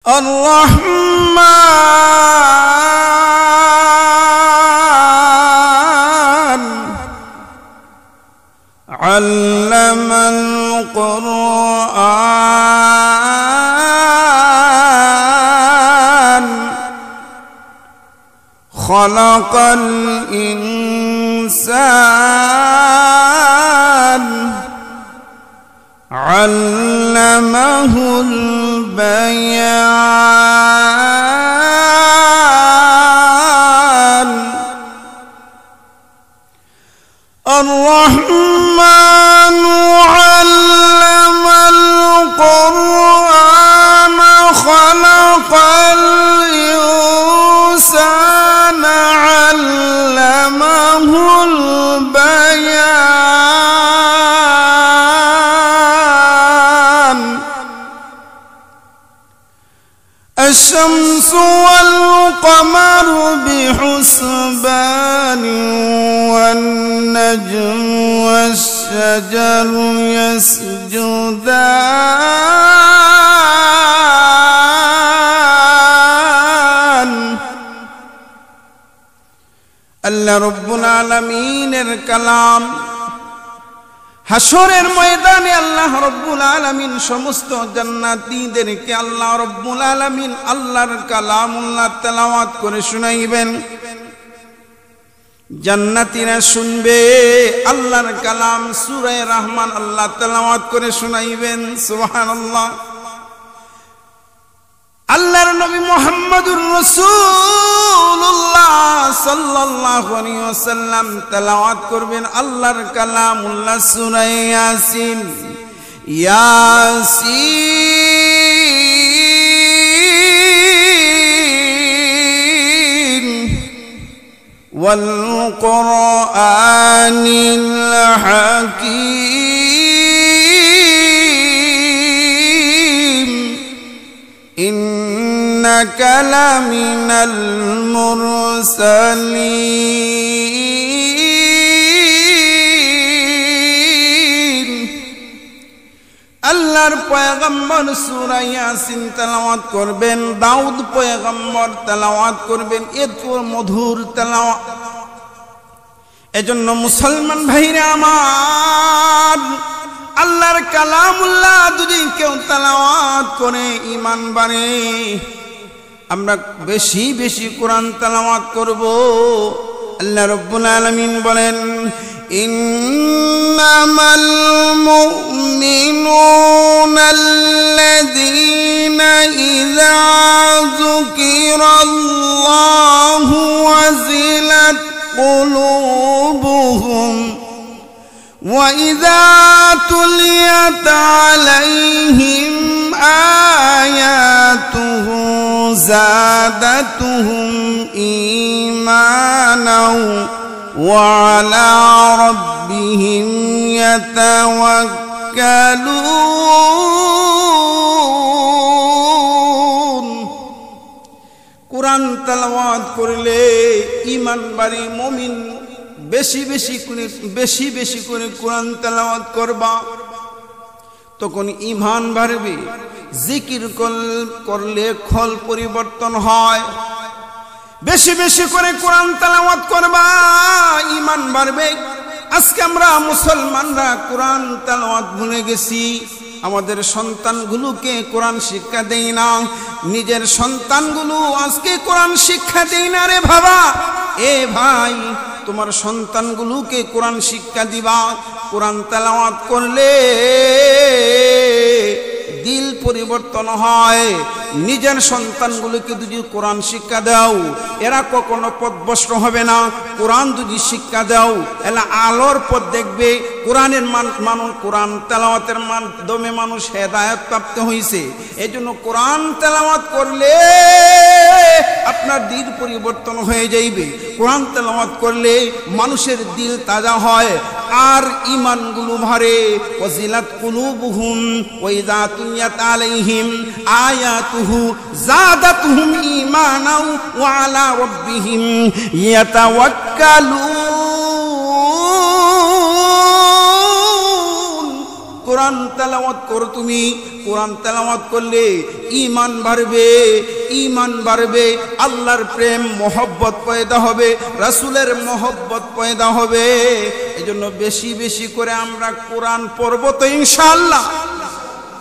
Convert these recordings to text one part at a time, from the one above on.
الرحمن علم القرآن خلق الإنسان علمه البيان الرحمن علم القرآن خلق الإنسان علمه البيان الشمس والقمر بحسبان والنجم والشجر يسجدان আল্লাহ রব্বুল আলামিনের কালাম হাসরের ময়দানে আল্লাহ রব্বুল আলামিন সমস্ত জান্নাতীদেরকে আল্লাহ রব্বুল আলামিন আল্লাহর কালামুল্লাহ তেলাওয়াত করে শুনাইবেন। জান্নাতীরা শুনবে আল্লাহর কালাম সূরা রহমান আল্লাহ তেলাওয়াত করে শুনাইবেন। সুবহানাল্লাহ। আল্লাহর নবী মুহাম্মদুর রাসূলুল্লাহ সাল্লাল্লাহু আলাইহি ওয়াসাল্লাম তেলাওয়াত করবেন আল্লাহর কালামুল্লাহ সূরা ইয়াসিন। ইয়াসিন ওয়াল কুরআনিল হাকীম ইন্নাকা লামিনাল মুরসালিন। আল্লাহর পয়গম্বর সূরা ইয়াসিন তেলাওয়াত করবেন, দাউদ পয়গম্বর তেলাওয়াত করবেন। এত মধুর তেলাওয়াত। এজন্য মুসলমান ভাইরা আমার, আল্লাহর কালামুল্লাহ যদি কেউ তেলাওয়াত করে ঈমান বাড়ে। আমরা বেশি বেশি কোরআন তেলাওয়াত করব। আল্লাহ রাব্বুল আলামিন বলেন, ইন্নামাল মুমিনুনা আল্লাযীনা ইযা যুকিরাল্লাহু ওয়াজিলাত কুলুবুহুম وَإِذَا تُلِيَتْ عَلَيْهِمْ آيَاتُهُ زَادَتْهُمْ إِيمَانًا وَعَلَى رَبِّهِمْ يَتَوَكَّلُونَ। কুরআন তেলাওয়াত করলে ঈমান বাড়ে। মুমিন বেশি বেশি করে কোরআন তেলাওয়াত করবা, তখন ঈমান বাড়বে। জিকির করলে খল পরিবর্তন হয়। বেশি বেশি করে কোরআন তেলাওয়াত করবা, ঈমান বাড়বে। আজকে আমরা মুসলমানরা কোরআন তেলাওয়াত ভুলে গেছি। আমাদের সন্তানগুলোকে কোরআন শিক্ষা দেই না। নিজের সন্তানগুলো আজকে কোরআন শিক্ষা দেই না রে বাবা। এ ভাই, তোমার সন্তানগুলোকে কোরআন শিক্ষা দিবা। কোরআন তেলাওয়াত করলে দিল পরিবর্তন হয়। নিজের সন্তানগুলোকে যদি কোরআন শিক্ষা দাও, এরা কখনো পথভ্রষ্ট হবে না। কোরআন যদি শিক্ষা দাও, এরা আলোর পথ দেখবে। কোরআনের মানুষ, কোরআন তেলাওয়াতের মাধ্যমে মানুষ হেদায়েত প্রাপ্ত হয়েছে। এই জন্য কোরআন তেলাওয়াত করলে আপনার দিল পরিবর্তন হয়ে যাইবে। কোরআন তেলাওয়াত করলে মানুষের দিল তাজা হয় আর ঈমানগুলো ভরে। ওয়াজিলাত কুলুবুহুম ওয়া ইযা তুলিয়াত আলাইহিম আয়াতুহু যাদাতুহুম ঈমানাও ওয়া আলা রাব্বিহিম ইয়াতাওয়াক্কালুন। কোরআন তেলাওয়াত করো তুমি। কোরআন তেলাওয়াত করলে ঈমান বাড়বে, ঈমান বাড়বে, আল্লাহর প্রেম মহব্বত পয়দা হবে, রাসূলের মহব্বত পয়দা হবে। এজন্য বেশি বেশি করে আমরা কোরআন পড়ব তো ইনশাআল্লাহ।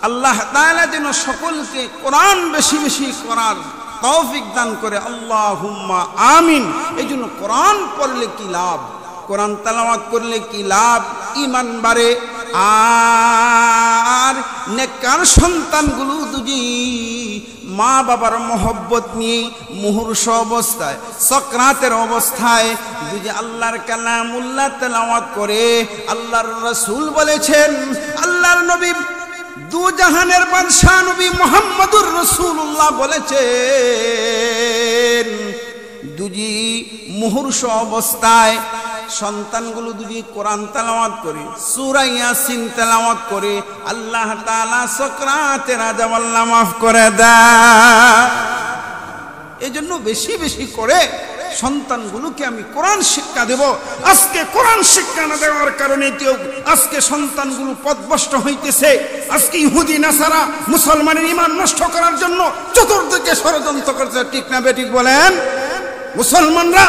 আল্লাহ তাআলা যেন সকলকে কোরআন বেশি বেশি করার তৌফিক দান করে, আল্লাহুম্মা আমিন। এজন্য কোরআন পড়লে কি লাভ, কোরআন তেলাওয়াত করলে কি লাভ? ঈমান বাড়ে। আর নেককার সন্তানগুলো যদি মা বাবার মহব্বত নিয়ে মুহূর্ষ অবস্থায়, সকরাতের অবস্থায় যদি আল্লাহর কালামুল্লাহ তেলাওয়াত করে, আল্লাহর রাসূল বলেছেন, আল্লাহর নবী দু জাহানের বাদশা নবী মুহাম্মদুর রাসূলুল্লাহ বলেছেন, দুজি মুহূর্ষ অবস্থায় সন্তানগুলো যদি কোরআন তেলাওয়াত করে, সূরা ইয়াসিন তেলাওয়াত করে, আল্লাহ তাআলা সকরাতের আযাব আল্লাহ মাফ করে দেয়। এজন্য বেশি বেশি করে সন্তানগুলোকে আমি কোরআন শিক্ষা দেব। আজকে কোরআন শিক্ষা না দেওয়ার কারণে আজকে সন্তানগুলো পথভ্রষ্ট হইতেছে। আজকে ইহুদি নাসারা মুসলমানের ঈমান নষ্ট করার জন্য চতুর্দিকে ষড়যন্ত্র করছে, ঠিক না বেঠিক বলেন? মুসলমানরা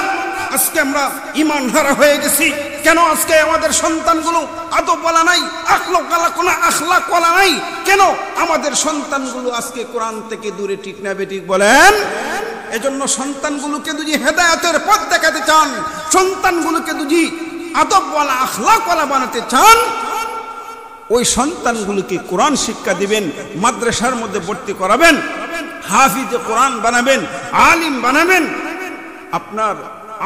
আজকে আমরা ঈমান হারা হয়ে গেছি কেন? আজকে আমাদের সন্তানগুলো আদবওয়ালা নাই, আখলাকওয়ালা নাই কেন? আমাদের সন্তানগুলো আজকে কোরআন থেকে দূরে, ঠিক না বেঠিক বলেন? এজন্য সন্তানগুলোকে যদি হেদায়েতের পথ দেখাতে চান, সন্তানগুলোকে যদি আদবওয়ালা আখলাকওয়ালা বানাতে চান, ওই সন্তানগুলোকে কোরআন শিক্ষা দিবেন, মাদ্রাসার মধ্যে ভর্তি করাবেন, হাফিজে কোরআন বানাবেন, আলিম বানাবেন। আপনার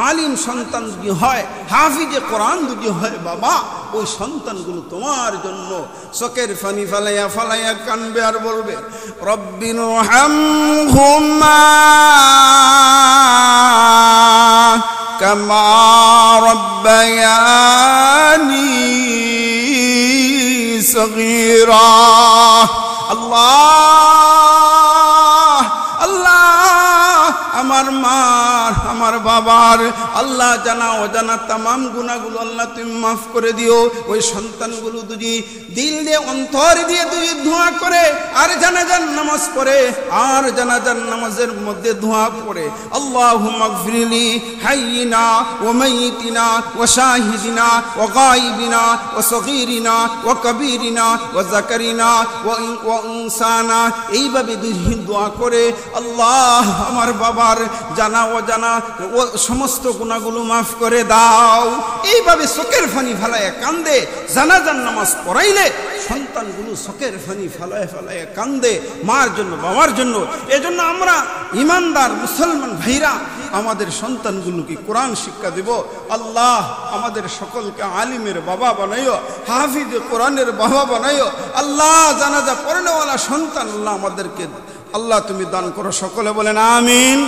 আলিম সন্তান যদি হয়, হাফিজে কোরআন যদি হয়, বাবা ওই সন্তানগুলো তোমার জন্য চোখের পানি ফালাইয়া ফালাইয়া কানবে আর বলবে, রব্বিরহামহুমা কামা রব্বায়ানি সগীরা। আল্লাহ আল্লাহ আমার মার, আমার বাবার, আল্লাহ জানা অজানা তামাম গুনাহগুলো আল্লাহ তুমি মাফ করে দিও। ওই সন্তানগুলো যদি দিল দিয়ে, অন্তর দিয়ে যদি দোয়া করে আর জানাজার নামাজ পড়ে, আর জানাজার নামাজের মধ্যে দোয়া পড়ে, আল্লাহুম্মা গফিরলি হাইয়িনা ওয়া মাইয়িতিনা ওয়া শাহিদিনা ওয়া গায়িবিনা ওয়া সগীরিনা ওয়া কবীরিনা ওয়া যাকারিনা ওয়া উনসানা, এইভাবে দোয়া করে আল্লাহ আমার বাবার জানা অজানা ও সমস্ত গুনাহগুলো মাফ করে দাও। এইভাবে চোখের পানি ফেলায় কান্দে। জানাজার নামাজ পড়াইলে সন্তানগুলো চোখের পানি ফেলায় ফেলায় কান্দে মার জন্য, বাবার জন্য। এজন্য আমরা ইমানদার মুসলমান ভাইরা আমাদের সন্তানগুলোকে কোরআন শিক্ষা দেব। আল্লাহ আমাদের সকলকে আলিমের বাবা বানাইও, হাফিজে কোরআনের বাবা বানাইও। আল্লাহ জানাজা পড়নেওয়ালা সন্তান আল্লাহ আমাদেরকে আল্লাহ তুমি দান করো। সকলে বলেন আমিন।